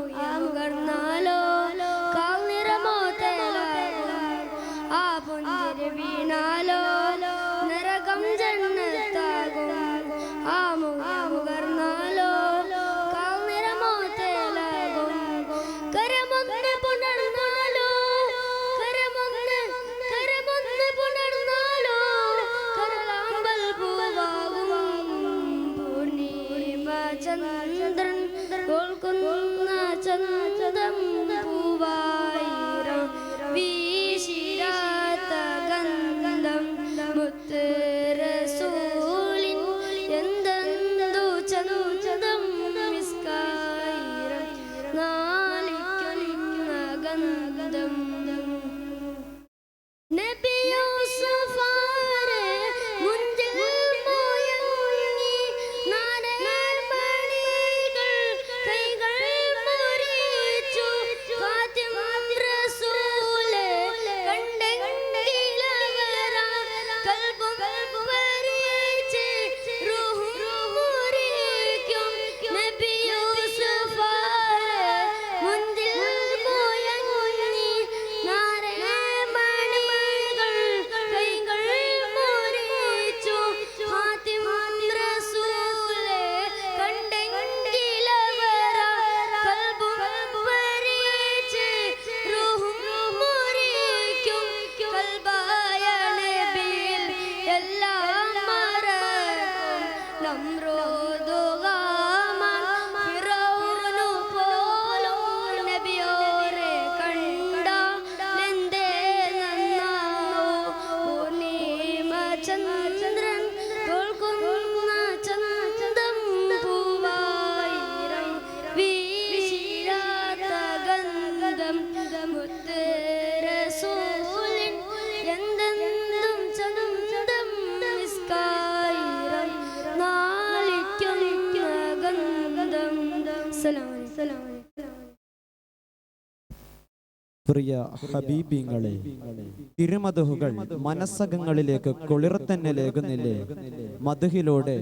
മുകർന്നാലോ കാൽനിറമോ തേലാകും ആ പുഞ്ചിരി വീണാലോ നരകം ജന്നത്താകും ആ മുകർന്നാലോ കാൽനിറമോ തേലാകും കരമൊന്ന് പുണർന്നാലോ കരമൊന്ന് പുണർന്നാലോ കരളാമ്പൽ പൂവാകും പൂർണിമ ചന്ദ്രൻ തോൽക്കുന്ന ചന്തം പൂവായിരം വീശിരാത്ത ഗന്ധം മുത്ത് റസൂലിൻ എന്തെന്തു ചന്തം മിസ്കായിരം നാലിക്കുന്ന ഗന്ധം നബി യൂസുഫാരെ മുഞ്ചിൽ മോയങ്ങി നാരമണികൾ കൈകൾ മുറിച്ചു ഫാത്തിമ റസൂലെ കണ്ടെങ്കിലവരാ കൽബും പരിച്ച് റൂഹും മുറിക്കും നബി യൂസുഫാരെ മുഞ്ചിൽ മോയങ്ങി നാരമണികൾ കൈകൾ മുറിച്ചു ഫാത്തിമ റസൂലെ കണ്ടെങ്കിലവരാ കൽബും പരിച്ച് റൂഹും മുറിക്കും കൽബായ നബിയിൽ എല്ലാം മറക്കും നമ്രൂദുഗാമാൻ ഫിറൗനു പോലും നബിയോരെ കണ്ടാലെന്തേ നന്നാവോ പൂർണിമ ചന്ദ്രൻ തോൽക്കുന്ന ചന്തം പൂവായിരം വീശിരാത്ത ഗന്ധം മുത്ത് റസൂലിൻ എന്തെന്തും ചന്തം മിസ്കായിരം നാലിക്കുന്ന ഗന്ധം സലാം പ്രിയ ഹബീബിങ്ങളെ, തിരുമദഹുകൾ മനസ്സകങ്ങളിലേക്ക് കുളിർത്തന്നെ ലേകുന്നില്ലേ? മദഹിലൂടെ